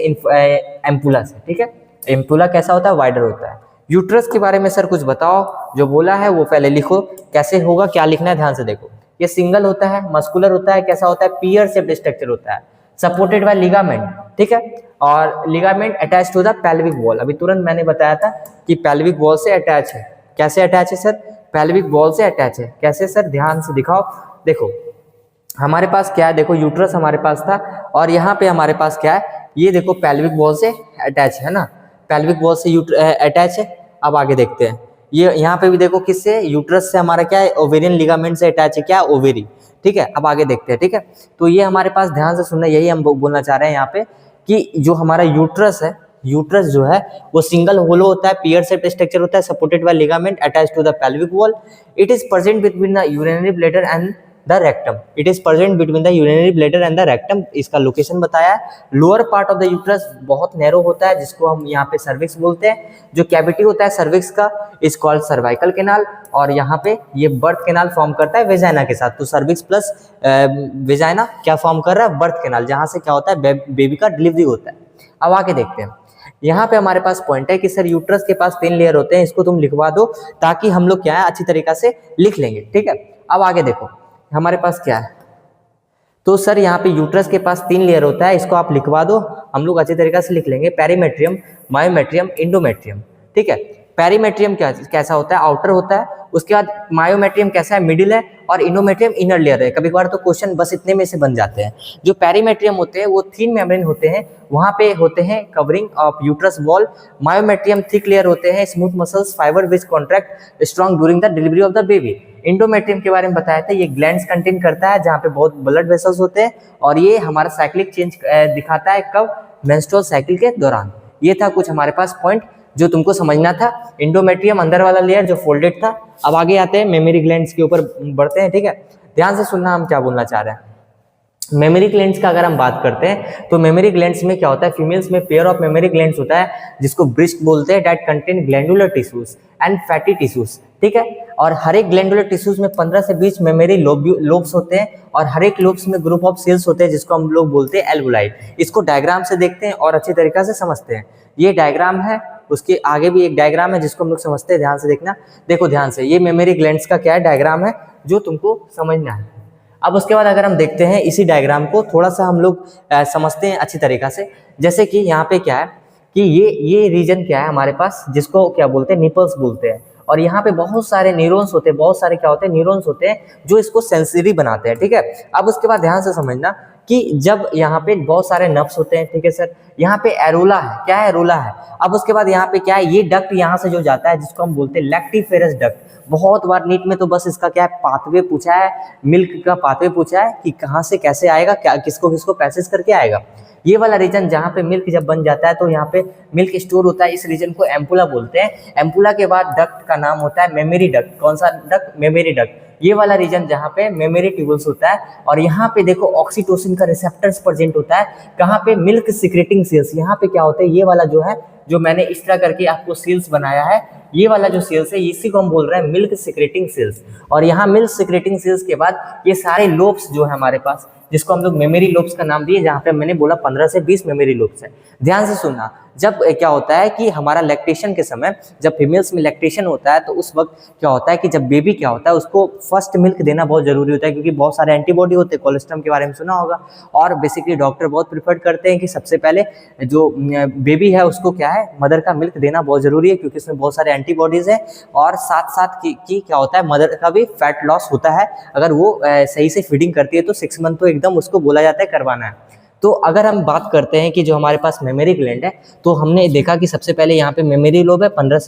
एम्पुला से, ठीक है। एम्पुला कैसा होता है, वाइडर होता है। यूट्रस के बारे में सर कुछ बताओ, जो बोला है वो पहले लिखो, कैसे होगा, क्या लिखना है, ध्यान से देखो। ये सिंगल होता है, मस्कुलर होता है, कैसा होता है, पियर शेप्ड स्ट्रक्चर होता है, सपोर्टेड बाय लिगामेंट, ठीक है, और ligament attach to the pelvic wall. अभी तुरंत मैंने बताया था कि पेल्विक वॉल से अटैच है। कैसे अटैच है सर, पेल्विक वॉल से अटैच है। कैसे सर, ध्यान से दिखाओ। देखो हमारे पास क्या है, देखो यूट्रस हमारे पास था और यहाँ पे हमारे पास क्या है, ये देखो पेल्विक वॉल से अटैच है ना, पेल्विक वॉल से अटैच है। अब आगे देखते हैं, ये यहाँ पे भी देखो किससे, यूट्रस से हमारा क्या है, ओवेरियन लिगामेंट से अटैच है, क्या, ओवेरी, ठीक है। अब आगे देखते हैं, ठीक है। तो ये हमारे पास, ध्यान से सुनना, यही हम बोलना चाह रहे हैं यहाँ पे कि जो हमारा यूट्रस है, यूट्रस जो है वो सिंगल होलो होता है, पियर शेप्ड स्ट्रक्चर होता है, supported by ligament attach to the pelvic wall. It is present between the urinary bladder and the rectum. It is present between the urinary bladder and the rectum. इसका location बताया है। Lower part of the uterus बहुत narrow होता है, जिसको हम यहाँ पे सर्विक्स बोलते हैं। जो कैविटी होता है सर्विक्स का इज कॉल्ड सर्वाइकल कैनाल, और यहाँ पे ये बर्थ कैनाल फॉर्म करता है वेजाइना के साथ। तो सर्विक्स प्लस वेजाइना क्या फॉर्म कर रहा है, बर्थ कैनाल, जहाँ से क्या होता है, बेबी का डिलीवरी होता है। अब आगे देखते हैं, यहाँ पे हमारे पास पॉइंट है कि सर यूट्रस के पास 3 लेयर होते हैं, इसको तुम लिखवा दो ताकि हम लोग क्या है अच्छी तरीका से लिख लेंगे, ठीक है। अब आगे देखो हमारे पास क्या है, तो सर यहाँ पे यूट्रस के पास 3 लेयर होता है, इसको आप लिखवा दो, हम लोग अच्छी तरीके से लिख लेंगे। पेरीमेट्रियम, मायोमेट्रियम, इंडोमेट्रियम, ठीक है। पेरीमेट्रियम कैसा होता है, आउटर होता है। उसके बाद मायोमेट्रियम कैसा है, मिडिल है, और इंडोमेट्रियम इनर लेयर है। कभी कभार तो क्वेश्चन बस इतने में से बन जाते हैं। जो पेरीमेट्रियम होते हैं वो थिन मेम्ब्रेन होते हैं, वहाँ पे होते हैं covering of uterus wall. Myometrium thick layer होते हैं, smooth muscles fibre which contract strong during the delivery of the baby. Endometrium के बारे में बताया था, ये ग्लैंड्स कंटेन करता है जहाँ पे बहुत ब्लड वेसल्स होते हैं, और ये हमारा साइक्लिक चेंज दिखाता है कब, मेंस्ट्रुअल साइकिल के दौरान। ये था कुछ हमारे पास पॉइंट जो तुमको समझना था। इंडोमेट्रियम अंदर वाला लेयर जो फोल्डेड था। अब आगे आते हैं, मेमोरी ग्लैंड्स के ऊपर बढ़ते हैं, ठीक है। ध्यान से सुनना हम क्या बोलना चाह रहे हैं। मेमोरी ग्लैंड्स का अगर हम बात करते हैं तो मेमोरी ग्लैंड्स में क्या होता है, फीमेल्स में पेयर ऑफ मेमोरी ग्लैंड्स होता है जिसको ब्रिस्ट बोलते हैं, that contain glandular tissues and fatty tissues, ठीक है। और हर एक ग्लैंडुलर टिश्यूज में 15 से 20 मेमोरी लोब्स होते हैं, और हर एक लोब्स में ग्रुप ऑफ सेल्स होते हैं जिसको हम लोग बोलते हैं एल्वुलाई। इसको डायग्राम से देखते हैं और अच्छी तरीके से समझते हैं। ये डायग्राम है, उसके आगे भी एक डायग्राम है जिसको हम लोग समझते हैं, ध्यान से देखना। देखो ध्यान से, ये मेमोरी ग्लैंड्स का क्या है, डायग्राम है जो तुमको समझना है। अब उसके बाद अगर हम देखते हैं इसी डायग्राम को थोड़ा सा हम लोग समझते हैं अच्छी तरीका से। जैसे कि यहाँ पे क्या है कि ये रीजन क्या है हमारे पास, जिसको क्या बोलते हैं, निपल्स बोलते हैं। और यहाँ पे बहुत सारे न्यूरॉन्स होते हैं, बहुत सारे क्या होते हैं, न्यूरॉन्स होते हैं जो इसको सेंसरी बनाते हैं, ठीक है। अब उसके बाद ध्यान से समझना कि जब यहाँ पे बहुत सारे नर्व्स होते हैं, ठीक है सर, यहाँ पे एरोला है, क्या है, एरोला है। अब उसके बाद यहाँ पे क्या है, ये डक्ट यहाँ से जो जाता है जिसको हम बोलते हैं लैक्टिफेरस डक्ट। बहुत बार नीट में तो बस इसका क्या है, पाथवे पूछा है, मिल्क का पाथवे पूछा है कि कहाँ से कैसे आएगा, क्या किसको किसको पैसेज करके आएगा। ये वाला रीजन जहाँ पे मिल्क जब बन जाता है तो यहाँ पे मिल्क स्टोर होता है, इस रीजन को एम्पुला बोलते हैं। एम्पुला के बाद डक्ट का नाम होता है मेमोरी डक्ट। कौन सा डक्ट, मेमोरी डक्ट। ये वाला रीजन जहाँ पे मेमोरी ट्यूबल्स होता है। और यहाँ पे देखो ऑक्सीटोसिन का रिसेप्टर्स प्रेजेंट होता है, कहाँ पे, मिल्क सिक्रेटिंग सेल्स। यहाँ पे क्या होता है, ये वाला जो है, जो मैंने इस तरह करके आपको सेल्स बनाया है, ये वाला जो सेल्स है इसी को हम बोल रहे हैं मिल्क सिक्रेटिंग सेल्स। और यहाँ मिल्क सिक्रेटिंग सेल्स के बाद ये सारे लोब्स जो है हमारे पास, जिसको हम लोग मेमोरी लोब्स का नाम दिए, जहाँ पे मैंने बोला 15 से 20 मेमोरी लोब्स है। ध्यान से सुनना, जब क्या होता है कि हमारा लैक्टेशन के समय, जब फीमेल्स में लैक्टेशन होता है तो उस वक्त क्या होता है कि जब बेबी क्या होता है उसको फर्स्ट मिल्क देना बहुत जरूरी होता है, क्योंकि बहुत सारे एंटीबॉडी होते हैं, कोलेस्ट्रम के बारे में सुना होगा। और बेसिकली डॉक्टर बहुत प्रिफर करते हैं कि सबसे पहले जो बेबी है उसको क्या है, मदर का मिल्क देना बहुत जरूरी है, क्योंकि इसमें बहुत सारे एंटीबॉडीज है। और साथ साथ की क्या होता है, मदर का भी फैट लॉस होता है अगर वो सही से फीडिंग करती है, तो 6 मंथ तो एकदम उसको बोला जाता है करवाना है। तो अगर हम बात करते हैं कि जो हमारे पास मेमोरी ग्लैंड है, तो हमने देखा कि सबसे पहले यहाँ पे मेमोरी लोब है 15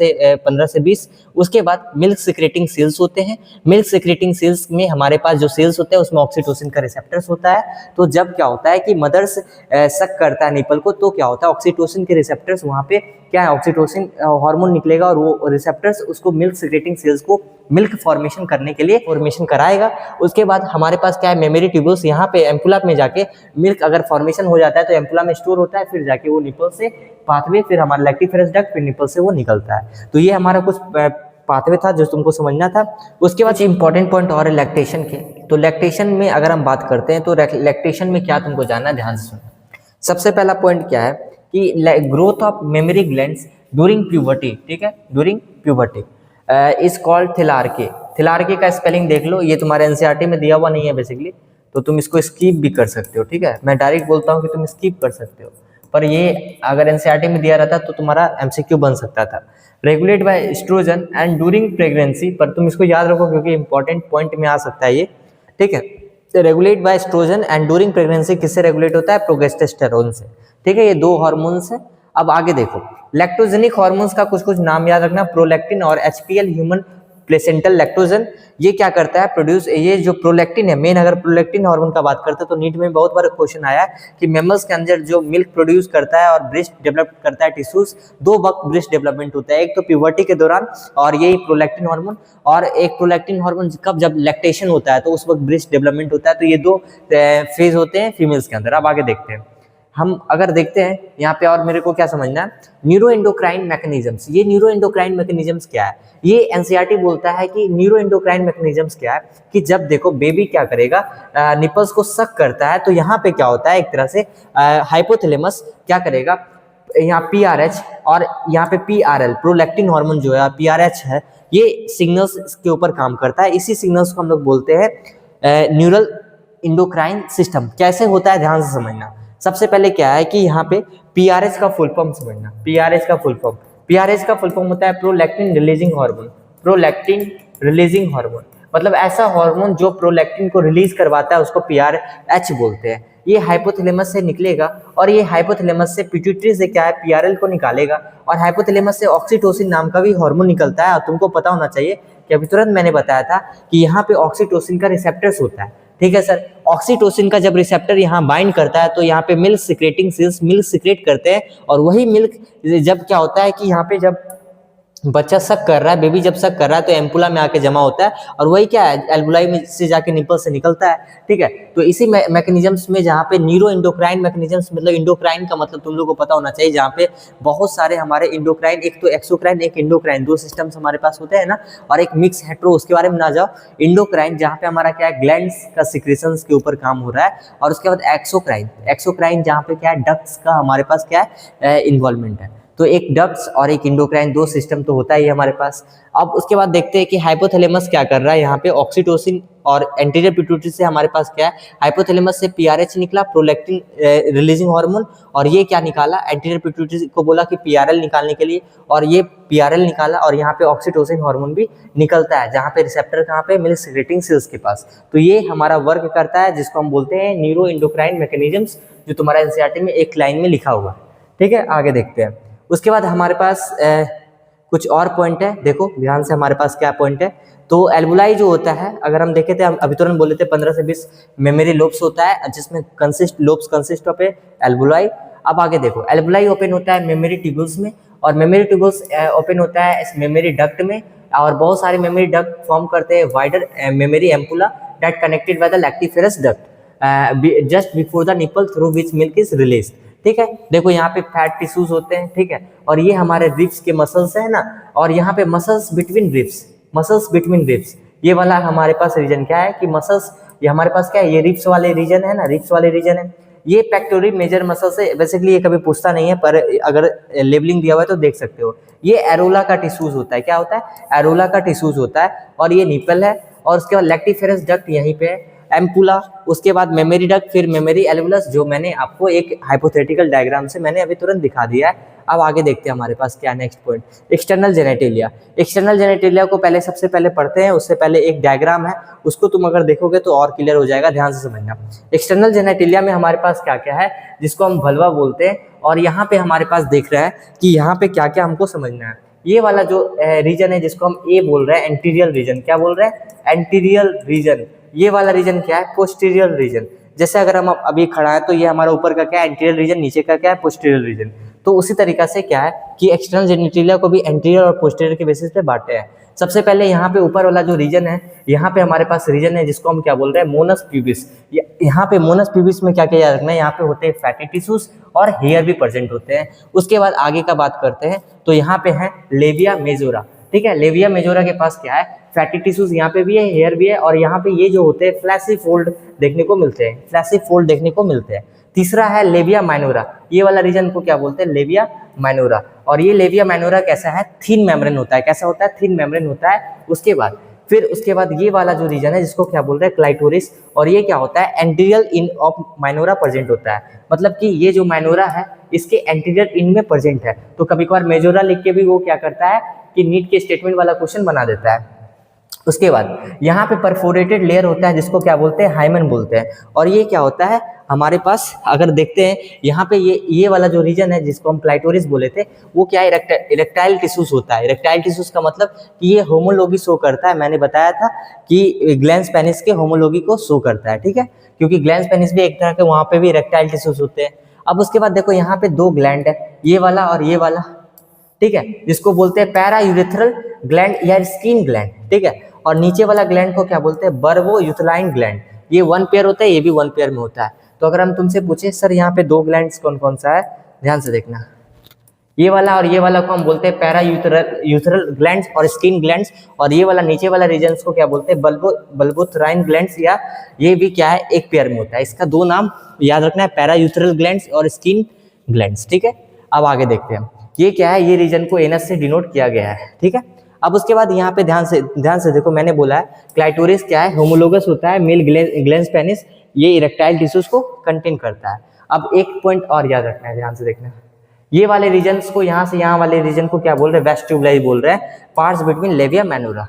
से 20। उसके बाद मिल्क सिक्रेटिंग सेल्स होते हैं। मिल्क सिक्रेटिंग सेल्स में हमारे पास जो सेल्स होते हैं उसमें ऑक्सीटोसिन का रिसेप्टर्स होता है। तो जब क्या होता है कि मदर्स सक करता है निपल को, तो क्या होता है, ऑक्सीटोसिन के रिसेप्टर्स वहाँ पे क्या है, ऑक्सीटोसिन हार्मोन निकलेगा और वो रिसेप्टर्स उसको मिल्क सिक्रेटिंग सेल्स को मिल्क फॉर्मेशन करने के लिए फॉर्मेशन कराएगा। उसके बाद हमारे पास क्या है, मेमोरी ट्यूबल्स, यहाँ पे एम्पुला में जाके मिल्क अगर फॉर्मेशन हो जाता है तो एम्पुला में स्टोर होता है, फिर जाके वो निपल से पाथवे, फिर हमारा लैक्टिफेरस डक्ट, फिर निपल से वो निकलता है। तो ये हमारा कुछ पाथवे था जो तुमको समझना था। उसके बाद इंपॉर्टेंट पॉइंट और है लैक्टेशन के। तो लैक्टेशन में अगर हम बात करते हैं तो लैक्टेशन में क्या तुमको जानना है, ध्यान से सुनो। सबसे पहला पॉइंट क्या है कि growth of mammary glands during puberty, ठीक है, ड्यूरिंग प्यूबर्टी इज कॉल्ड थिलार्के। थिलार्के का स्पेलिंग देख लो, ये तुम्हारे एनसीईआरटी में दिया हुआ नहीं है बेसिकली, तो तुम इसको स्किप भी कर सकते हो, ठीक है। मैं डायरेक्ट बोलता हूँ कि तुम स्किप कर सकते हो, पर ये अगर एनसीईआरटी में दिया रहता तो तुम्हारा एमसीक्यू बन सकता था। Regulate by estrogen and during pregnancy, पर तुम इसको याद रखो क्योंकि इंपॉर्टेंट पॉइंट में आ सकता है ये, ठीक है। तो regulate by estrogen and during pregnancy किससे रेगुलेट होता है, प्रोजेस्टेरोन से, ठीक है। ये दो हार्मोन्स है। अब आगे देखो, लैक्टोजेनिक हार्मोन्स का कुछ कुछ नाम याद रखना, प्रोलैक्टिन और एचपीएल, ह्यूमन प्लेसेंटल लैक्टोजन। ये क्या करता है, प्रोड्यूस, ये जो प्रोलैक्टिन है मेन, अगर प्रोलैक्टिन हार्मोन का बात करते हैं तो नीट में बहुत बार क्वेश्चन आया कि मेमल्स के अंदर जो मिल्क प्रोड्यूस करता है और ब्रेस्ट डेवलप करता है टिश्यूज, दो वक्त ब्रेस्ट डेवलपमेंट होता है, एक तो प्यूबर्टी के दौरान और यही प्रोलैक्टिन हार्मोन, और एक प्रोलैक्टिन हार्मोन कब, जब लैक्टेशन होता है तो उस वक्त ब्रेस्ट डेवलपमेंट होता है। तो ये दो फेज होते हैं फीमेल्स के अंदर। अब आगे देखते हैं हम, अगर देखते हैं यहाँ पे, और मेरे को क्या समझना है, न्यूरो एंडोक्राइन मैकेनिज्म्स। ये न्यूरो एंडोक्राइन मैकेनिज्म्स क्या है, ये एनसीईआरटी बोलता है कि न्यूरो एंडोक्राइन मैकेनिज्म्स क्या है कि जब देखो बेबी क्या करेगा, निपल्स को सक करता है, तो यहाँ पे क्या होता है, एक तरह से हाइपोथैलेमस क्या करेगा, यहाँ पीआरएच और यहाँ पे पीआरएल, प्रोलैक्टिन हार्मोन जो है पीआरएच है, ये सिग्नल्स के ऊपर काम करता है। इसी सिग्नल्स को हम लोग बोलते हैं न्यूरल एंडोक्राइन सिस्टम। कैसे होता है ध्यान से समझना। सबसे पहले क्या है कि यहाँ पे पीआरएच का फुल फॉर्म समझना। पीआरएच का फुल फॉर्म होता है prolactin releasing hormone. Prolactin releasing hormone मतलब ऐसा हार्मोन जो प्रोलैक्टिन को रिलीज करवाता है, उसको पीआरएच बोलते हैं। ये हाइपोथैलेमस से निकलेगा और ये हाइपोथैलेमस से पिट्यूटरी से क्या है, पीआरएल को निकालेगा, और हाइपोथैलेमस से ऑक्सीटोसिन नाम का भी हार्मोन निकलता है। और तुमको पता होना चाहिए कि अभी तुरंत मैंने बताया था कि यहाँ पे ऑक्सीटोसिन का रिसेप्टर्स होता है, ठीक है सर। ऑक्सीटोसिन का जब रिसेप्टर यहाँ बाइंड करता है तो यहाँ पे milk secreting cells milk secrete करते हैं, और वही मिल्क जब क्या होता है कि यहाँ पे जब बच्चा सक कर रहा है, बेबी जब सक कर रहा है तो एम्पुला में आके जमा होता है, और वही क्या है, एल्बुलाई में से जाके निपल से निकलता है, ठीक है। तो इसी मैकेनिज्म्स में जहाँ पे न्यूरो एंडोक्राइन मैकेनिज्म्स, मतलब इंडोक्राइन का मतलब तुम लोगों को पता होना चाहिए, जहाँ पे बहुत सारे हमारे इंडोक्राइन, एक तो एक्सोक्राइन एक इंडोक्राइन, दो सिस्टम्स हमारे पास होते हैं ना, और एक मिक्स हेट्रो, उसके बारे में ना जाओ। इंडोक्राइन जहाँ पे हमारा क्या है, ग्लैंड्स का सिक्रेशंस के ऊपर काम हो रहा है, और उसके बाद एक्सोक्राइन जहाँ पे क्या है, डक्ट्स का हमारे पास क्या है, इन्वॉल्वमेंट है। तो एक डक्ट्स और एक इंडोक्राइन, दो सिस्टम तो होता ही है हमारे पास। अब उसके बाद देखते हैं कि हाइपोथैलेमस क्या कर रहा है यहाँ पे। ऑक्सीटोसिन और एंटीरियर पिट्यूटरी से हमारे पास क्या है, हाइपोथैलेमस से पीआरएच निकला, प्रोलैक्टिन रिलीजिंग हार्मोन, और ये क्या निकाला, एंटीरियर पिट्यूटरी को बोला कि पीआरएल निकालने के लिए, और ये पीआरएल निकाला, और यहाँ पे ऑक्सीटोसिन हार्मोन भी निकलता है, जहाँ पे रिसेप्टर कहाँ पे, मिल्क सेक्रेटिंग सेल्स के पास। तो ये हमारा वर्क करता है, जिसको हम बोलते हैं न्यूरो इंडोक्राइन मैकेनिज्म्स, जो तुम्हारा एनसीईआरटी में एक लाइन में लिखा हुआ है। ठीक है, आगे देखते हैं। उसके बाद हमारे पास कुछ और पॉइंट है, देखो ध्यान से हमारे पास क्या पॉइंट है। तो एल्बुलाई जो होता है, अगर हम देखे थे, हम अभी तुरंत बोले थे 15 से 20 मेमोरी लोब्स होता है, जिसमें लोब्स कंसिस्ट ऑफ एल्बुलाई। अब आगे देखो, एल्बुलाई ओपन होता है मेमोरी ट्यूब्यूल्स में, और मेमोरी ट्यूब्यूल्स ओपन होता है इस मेमोरी डक्ट में, और बहुत सारे मेमोरी डक्ट फॉर्म करते हैं wider mammary ampulla that connected by the lactiferous duct just before the nipple through which milk is release. ठीक है, देखो यहाँ पे फैट टिश्यूज होते हैं, ठीक है, और ये हमारे रिब्स के मसल्स है ना, और यहाँ पे मसल्स बिटवीन रिब्स, ये वाला हमारे पास रीजन क्या है कि मसल्स, ये हमारे पास क्या है, ये रिब्स वाले रीजन है ना, रिब्स वाले रीजन है। ये पेक्टोरी मेजर मसल्स है, बेसिकली ये कभी पूछता नहीं है, पर अगर लेबलिंग दिया हुआ है तो देख सकते हो। ये एरोला का टिश्यूज होता है, क्या होता है, एरोला का टिश्यूज होता है, और ये निपल है, और उसके बाद लैक्टिफेरस डक्ट यहीं पे है, एम्पुला, उसके बाद मेमोरी डक्ट, फिर मेमोरी एल्वुलस, जो मैंने आपको एक हाइपोथेटिकल डायग्राम से मैंने अभी तुरंत दिखा दिया है। अब आगे देखते हैं हमारे पास क्या next point, external genitalia. External genitalia को सबसे पहले पढ़ते हैं, उससे पहले एक डायग्राम है, उसको तुम अगर देखोगे तो और क्लियर हो जाएगा, ध्यान से समझना। एक्सटर्नल जेनेटेलिया में हमारे पास क्या क्या है, जिसको हम वल्वा बोलते हैं, और यहाँ पे हमारे पास देख रहा है कि यहाँ पे क्या क्या हमको समझना है। ये वाला जो रीजन है, जिसको हम ए बोल रहे हैं, एंटीरियर रीजन, क्या बोल रहे हैं, एंटीरियर रीजन। ये वाला रीजन क्या है, पोस्टीरियर रीजन। जैसे अगर हम अभी खड़ा है तो ये हमारा ऊपर का क्या है, एंटीरियर रीजन, नीचे का क्या है, पोस्टीरियर रीजन। तो उसी तरीका से क्या है कि एक्सटर्नल जेनिटेलिया को भी एंटीरियर और पोस्टीरियर के बेसिस पे बांटे हैं। सबसे पहले यहाँ पे ऊपर वाला जो रीजन है, यहाँ पे हमारे पास रीजन है जिसको हम क्या बोल रहे हैं, मोनस प्यूबिस। यहाँ पे मोनस प्यूबिस में क्या क्या याद रखना है, यहाँ पे होते हैं फैटी टिश्यूज और हेयर भी प्रेजेंट होते हैं। उसके बाद आगे का बात करते हैं, तो यहाँ पे है लेविया मेजोरा। ठीक है, लेविया मेजोरा के पास क्या है, फैटी टिश्यूज यहाँ पे भी है, हेयर भी है, और यहाँ पे ये जो होते हैं फ्लैसी फोल्ड देखने को मिलते हैं, फ्लैसी फोल्ड देखने को मिलते हैं। तीसरा है लेविया माइनोरा, ये वाला रीजन को क्या बोलते हैं, लेविया माइनोरा। और ये लेविया माइनोरा कैसा है, थिन मेम्ब्रेन होता है, कैसा होता है, थिन मेम्ब्रेन होता है। उसके बाद ये वाला जो रीजन है, जिसको क्या बोल रहे हैं, क्लाइटोरिस, और ये क्या होता है, anterior in of minora present होता है। मतलब कि ये जो माइनोरा है, इसके एंटीरियर इन में प्रेजेंट है। तो कभी कभार मेजोरा लिख के भी वो क्या करता है कि नीट के स्टेटमेंट वाला क्वेश्चन बना देता है। उसके बाद यहाँ पे परफोरेटेड लेयर होता है, जिसको क्या बोलते हैं, हाइमन बोलते हैं। और ये क्या होता है हमारे पास, अगर देखते हैं यहाँ पे ये वाला जो रीजन है, जिसको हम क्लाइटोरिस बोले थे, वो क्या है, इरेक्टाइल टिश्यूज होता है। इरेक्टाइल टिश्यूज का मतलब कि ये होमोलॉगी शो करता है। मैंने बताया था कि ग्लैंस पेनिस के होमोलॉगी को शो करता है, ठीक है, क्योंकि ग्लैंस पेनिस भी एक तरह के, वहाँ पे भी इरेक्टाइल टिश्यूज होते हैं। अब उसके बाद देखो यहाँ पे दो ग्लैंड है, ये वाला और ये वाला, ठीक है, जिसको बोलते हैं पैरा यूरेथ्रल ग्लैंड या स्किन ग्लैंड, ठीक है। और नीचे वाला ग्लैंड को क्या बोलते हैं, बर्वो यूथलाइन ग्लैंड। ये वन पेयर होता है, ये भी वन पेयर में होता है। तो अगर हम तुमसे पूछे सर यहाँ पे दो ग्लैंड्स कौन कौन सा है, ध्यान से देखना, ये वाला और ये वाला को हम बोलते हैं पैरा यूथरल ग्लैंड्स और स्किन ग्लैंड्स, और ये वाला नीचे वाला रीजन्स को क्या बोलते हैं, बल्बोथराइन ग्लैंड्स, या ये भी क्या है, एक पेयर में होता है। इसका दो नाम याद रखना है, पैरा यूथरल ग्लैंड्स और स्किन ग्लैंड्स, ठीक है। अब आगे देखते हैं, ये क्या है, ये रीजन को एनस से डिनोट किया गया है, ठीक है। अब उसके बाद यहाँ पे ध्यान से देखो, मैंने बोला है क्लाइटोरिस क्या है, होमोलोगस होता है, मेल ग्लैंस पेनिस, ये इरेक्टाइल टिश्यूज को कंटेन करता है। अब एक पॉइंट और याद रखना है, ध्यान से देखना, ये वाले रीजन्स को, यहाँ से यहाँ वाले रीजन को क्या बोल रहे हैं, वेस्टिबुलाई बोल रहे हैं, पार्ट्स बिटवीन लेविया माइनोरा।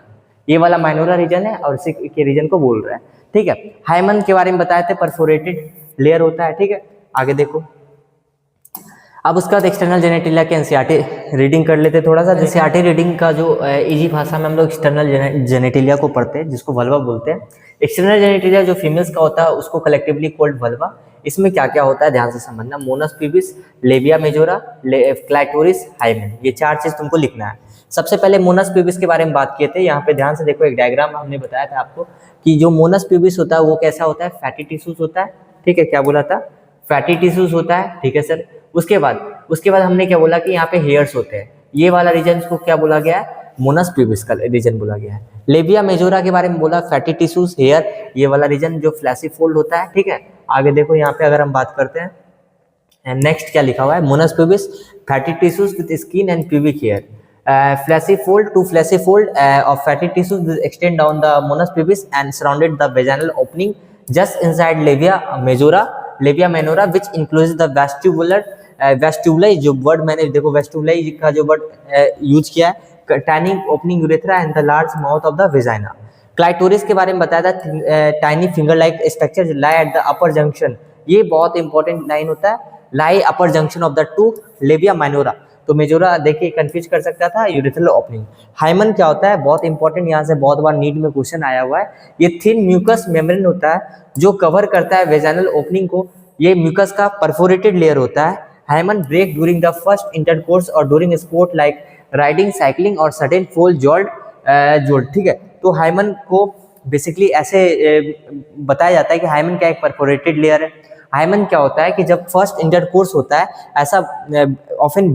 ये वाला माइनोरा रीजन है और इसी के रीजन को बोल रहे हैं, ठीक है। हाइमन के बारे में बताए थे, परफोरेटेड लेयर होता है, ठीक है। आगे देखो, अब उसके बाद एक्सटर्नल जेनेटिलिया के एनसीईआरटी रीडिंग कर लेते थोड़ा सा। एनसीईआरटी रीडिंग का जो इजी भाषा में हम लोग एक्सटर्नल जेनेटिलिया को पढ़ते हैं, जिसको वल्वा बोलते हैं। एक्सटर्नल जेनेटिलिया जो फीमेल्स का होता है, उसको कलेक्टिवली कॉल्ड वल्वा। इसमें क्या क्या होता है ध्यान से समझना, Moonis pubis, labia majora, clitoris, hymen, ये चार चीज तुमको लिखना है। सबसे पहले मोनस प्यूबिस के बारे में बात किए थे, यहाँ पे ध्यान से देखो, एक डायग्राम हमने बताया था आपको कि जो मोनस प्यूबिस होता है वो कैसा होता है, फैटी टिश्यूज होता है, ठीक है। क्या बोला था, फैटी टिश्यूज होता है, ठीक है सर। उसके बाद हमने क्या बोला कि यहाँ पे हेयर्स होते हैं, ये वाला रीजन को क्या बोला गया है, मोनस प्यूबिस का रीजन बोला गया है। लेविया मेजोरा के बारे में बोला, फैटी टिश्यूज, हेयर, ये वाला रीजन जो फ्लैसी फोल्ड होता है, ठीक है। आगे देखो, यहाँ पे अगर हम बात करते हैं, नेक्स्ट क्या लिखा हुआ है, mons pubis fatty tissues with skin and pubic hair, fleshy fold to fleshy fold of fatty tissues will extend down the monas pubis and surrounded the vaginal opening just inside labia minora which includes the vestibuli, जो word मैंने देखो vestibuli का जो word use किया है, tiny opening urethra and the large mouth of the vagina. Clitoris के बारे में बताया था, tiny finger like structure lie at the upper junction, ये बहुत इंपॉर्टेंट लाइन होता है, lie upper junction of the two labia minora, तो मेजोरा देखिए कंफ्यूज कर सकता था, यूरेथ्रल ओपनिंग। हाइमन क्या होता है, बहुत इंपॉर्टेंट, यहाँ से बहुत बार नीट में क्वेश्चन आया हुआ है, ये थिन म्यूकस मेम्ब्रेन होता है जो कवर करता है वेजाइनल ओपनिंग को, ये म्यूकस का परफोरेटेड लेयर होता है। Hymen break during the first intercourse और during sport like riding, cycling और सर्टेन फोल जोल्ट, ठीक है। तो हाइमन को बेसिकली ऐसे बताया जाता है कि हाइमन क्या एक परफोरेटेड लेयर है। हाइमन क्या होता है कि जब फर्स्ट इंटरकोर्स होता है, ऐसा ऑफन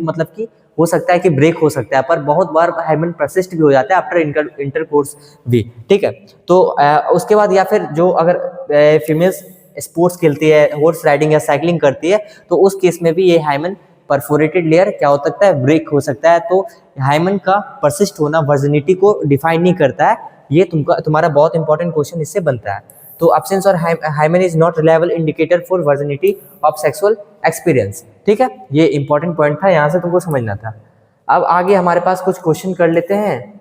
मतलब कि हो सकता है कि ब्रेक हो सकता है, पर बहुत बार हाइमन परसिस्ट भी हो जाता है आफ्टर इंटरकोर्स भी, ठीक है। तो उसके बाद या फिर जो अगर फीमेल्स स्पोर्ट्स खेलती है, हॉर्स राइडिंग या साइकिलिंग करती है, तो उस केस में भी ये हाइमन परफोरेटेड लेयर क्या हो सकता है, ब्रेक हो सकता है। तो हाइमन का परसिस्ट होना वर्जिनिटी को डिफाइन नहीं करता है, ये तुम्हारा बहुत इंपॉर्टेंट क्वेश्चन इससे बनता है। तो अब्सेंस और hymen is not reliable indicator for virginity of sexual experience, ठीक है, ये इंपॉर्टेंट पॉइंट था, यहाँ से तुमको समझना था। अब आगे हमारे पास कुछ क्वेश्चन कर लेते हैं,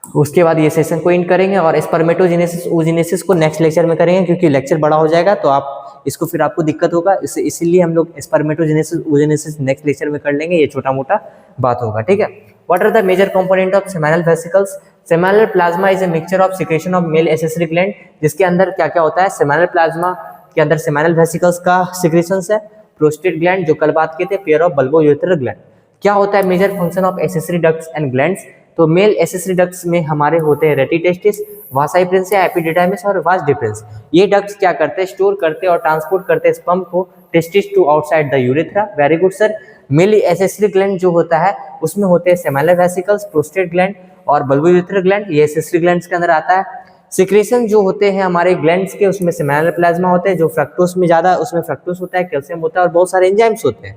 उसके बाद ये सेशन को एंड करेंगे और स्पर्मेटोजेनेसिस oogenesis को नेक्स्ट लेक्चर में करेंगे, क्योंकि लेक्चर बड़ा हो जाएगा तो आप इसको फिर आपको दिक्कत होगा, इसीलिए हम लोग स्पर्मेटोजेनेसिस oogenesis नेक्स्ट लेक्चर में कर लेंगे, ये छोटा मोटा बात होगा, ठीक है। What are the major component of seminal vesicles? Seminal plasma is a mixture of secretion of male accessory gland, जिसके अंदर क्या क्या होता है, सेमिनल प्लाज्मा के अंदर सेमिनल वेसिकल्स का सिक्रेशंस है, प्रोस्टेट ग्लैंड जो कल बात किए थे, pair of bulbourethral gland. क्या होता है major function of accessory ducts and glands? तो मेल एसेसरी डक्ट्स में हमारे होते हैं रेटिटेस्टिस, वासाई प्रिंसिया, एपिडिडाइमिस और वास डिफरेंस। ये डक्ट्स क्या करते हैं, स्टोर करते हैं और ट्रांसपोर्ट करते हैं स्पर्म को testis to outside the urethra. Very good sir. Male accessory gland जो होता है उसमें होते हैं सेमिनल वेसिकल्स, प्रोस्टेट ग्लैंड और बल्बो यूरेथ्रल ग्लैंड, ये एसेसरी ग्लैंड्स के अंदर आता है। सिक्रेशन जो होते हैं हमारे ग्लैंड्स के, उसमें सेमिनल प्लाज्मा होते हैं, जो फ्रक्टोस में ज़्यादा, उसमें फ्रक्टोस होता है, कैल्शियम होता है और बहुत सारे एंजाइम्स होते हैं।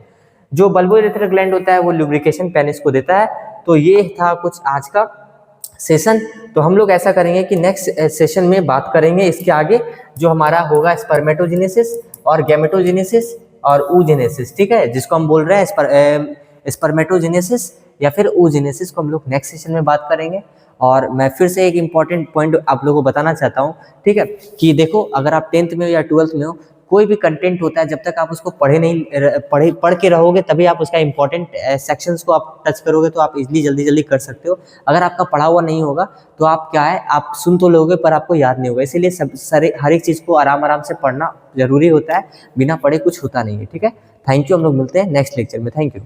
जो बल्बो यूरेथ्रल ग्लैंड होता है वो लुब्रिकेशन पेनिस को देता है। तो ये था कुछ आज का सेशन। तो हम लोग ऐसा करेंगे कि नेक्स्ट सेशन में बात करेंगे इसके आगे, जो हमारा होगा स्पर्मेटोजेनेसिस और गैमेटोजेनेसिस और oogenesis, ठीक है, जिसको हम बोल रहे हैं स्पर्मेटोजेनेसिस या फिर oogenesis को हम लोग नेक्स्ट सेशन में बात करेंगे। और मैं फिर से एक इम्पॉर्टेंट पॉइंट आप लोगों को बताना चाहता हूँ, ठीक है, कि देखो अगर आप 10th में हो या 12th में हो, कोई भी कंटेंट होता है जब तक आप उसको पढ़ के रहोगे तभी आप उसका इंपॉर्टेंट सेक्शंस को आप टच करोगे, तो आप इजीली जल्दी कर सकते हो। अगर आपका पढ़ा हुआ नहीं होगा तो आप क्या है, आप सुन तो लोगे पर आपको याद नहीं होगा, इसीलिए हर एक चीज़ को आराम से पढ़ना जरूरी होता है, बिना पढ़े कुछ होता नहीं है, ठीक है। थैंक यू, हम लोग मिलते हैं नेक्स्ट लेक्चर में, थैंक यू।